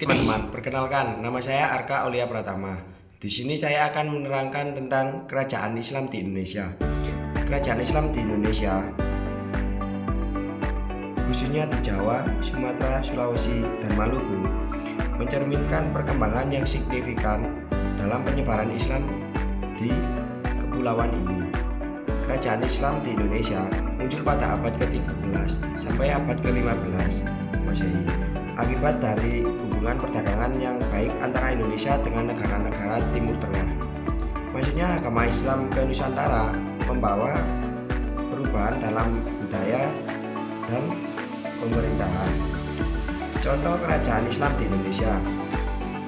Teman-teman, perkenalkan, nama saya Arka Aulia Pratama. Di sini saya akan menerangkan tentang kerajaan Islam di Indonesia. Kerajaan Islam di Indonesia, khususnya di Jawa, Sumatera, Sulawesi, dan Maluku, mencerminkan perkembangan yang signifikan dalam penyebaran Islam di kepulauan ini. Kerajaan Islam di Indonesia muncul pada abad ke-13 sampai abad ke-15 Masehi akibat dari hubungan perdagangan yang baik antara Indonesia dengan negara-negara Timur Tengah. Maksudnya agama Islam ke Nusantara membawa perubahan dalam budaya dan pemerintahan. Contoh kerajaan Islam di Indonesia.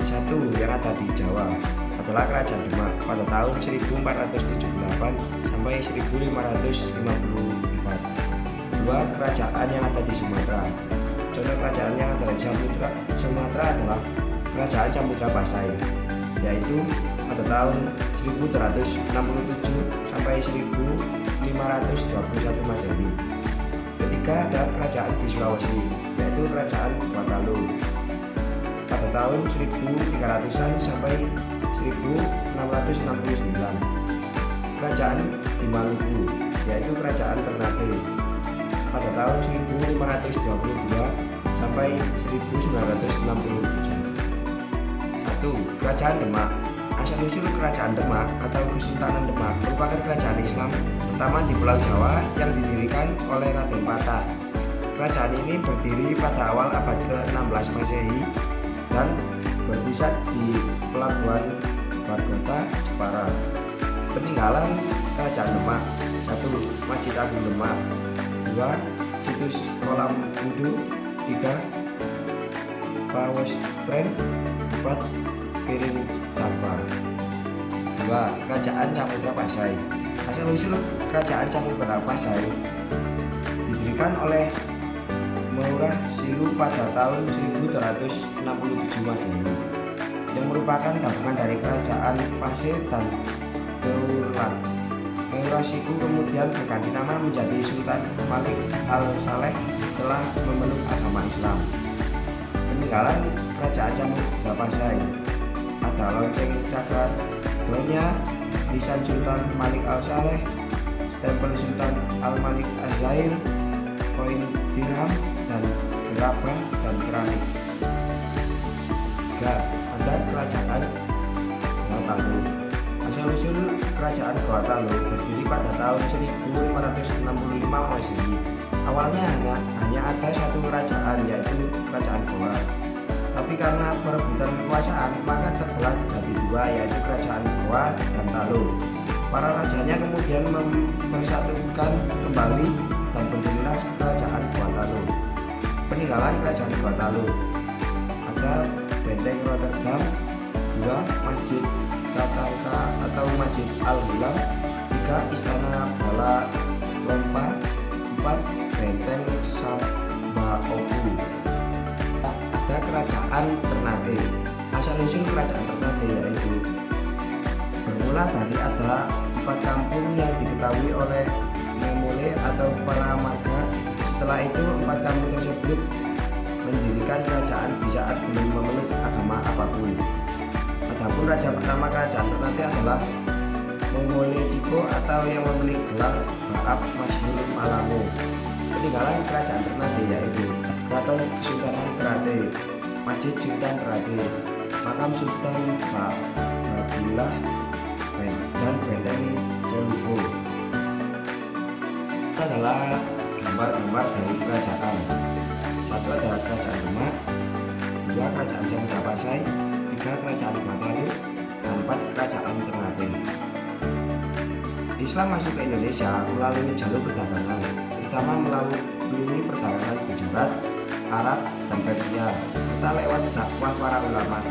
Satu yang ada di Jawa adalah Kerajaan Demak pada tahun 1478 sampai 1554. Dua kerajaan yang ada di Sumatera. Contoh kerajaan yang ada di Sumatera adalah Kerajaan Samudra Pasai, yaitu pada tahun 1367 sampai 1521 Masehi. Ketiga ada kerajaan di Sulawesi, yaitu Kerajaan Gorontalo pada tahun 1300-an sampai 1669. Kerajaan di Maluku, yaitu Kerajaan Ternate pada tahun 1522 sampai 1967. 1. Kerajaan Demak. Asal-usul Kerajaan Demak atau Kesultanan Demak merupakan kerajaan Islam pertama di Pulau Jawa yang didirikan oleh Raden Patah. Kerajaan ini berdiri pada awal abad ke-16 Masehi dan berpusat di Pelabuhan Bargota, Jepara. Peninggalan Kerajaan Demak. 1. Masjid Agung Demak. 2. Situs kolam wudhu. 3. Pawestren. 4. Piring Capa. 2. Kerajaan Samudra Pasai. Asal-usul Kerajaan Samudra Pasai didirikan oleh Maurah Silu pada tahun 1267 Masehi yang merupakan gabungan dari Kerajaan Pasai dan Daulad. Maurah Siku kemudian berganti nama menjadi Sultan Malik Al-Saleh setelah memeluk agama Islam. Peninggalan Kerajaan Samudra Pasai ada lonceng cakra donya, nisan Sultan Malik Al-Saleh, stempel Sultan Al-Malik Az-Zahir, koin dirham dan gerabah dan keramik. 3. Ada Kerajaan Gorontalo. Asal-usul Kerajaan Gorontalo berdiri pada tahun 1565 Masehi. Awalnya hanya ada satu kerajaan, yaitu Kerajaan Goa. Tapi karena perebutan kekuasaan, maka terbelah jadi dua, yaitu Kerajaan Goa dan Talo. Para rajanya kemudian mempersatukan kembali dan berdirilah Kerajaan Gorontalo. Peninggalan Kerajaan Gorontalo ada Benteng Rotterdam. 2. Masjid Tatarka atau Masjid Al-Hilal. 3. Istana Bala Lompa. 4. Benteng Sambaoku. Ada Kerajaan Ternate. Asal-usul Kerajaan Ternate yaitu bermula dari ada 4 kampung yang diketahui oleh Memole atau kepala marga. Setelah itu 4 kampung tersebut mendirikan kerajaan di saat belum memeluk agama apapun. Adapun raja pertama Kerajaan Ternate adalah Momole Ciko atau yang memiliki gelar Baab Masyhur Malamo. Peninggalan Kerajaan Ternate yaitu Keraton Kesultanan Ternate, Masjid Sultan Ternate, Makam Sultan Babillah dan Benteng Tolubo. Itu adalah gambar-gambar dari kerajaan. 1 adalah Kerajaan Demak, 2 Kerajaan Samudra Pasai, 3 Kerajaan Gorontalo, dan 4 Kerajaan Ternate. Islam masuk ke Indonesia melalui jalur perdagangan, terutama melalui perdagangan Gujarat, Arab, dan Persia, serta lewat dakwah para ulama.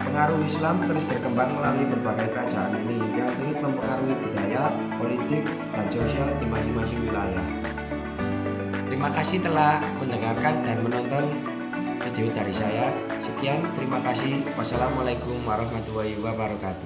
Pengaruh Islam terus berkembang melalui berbagai kerajaan ini yang turut mempengaruhi budaya, politik, dan sosial di masing-masing wilayah. Terima kasih telah mendengarkan dan menonton video dari saya. Sekian, terima kasih. Wassalamualaikum warahmatullahi wabarakatuh.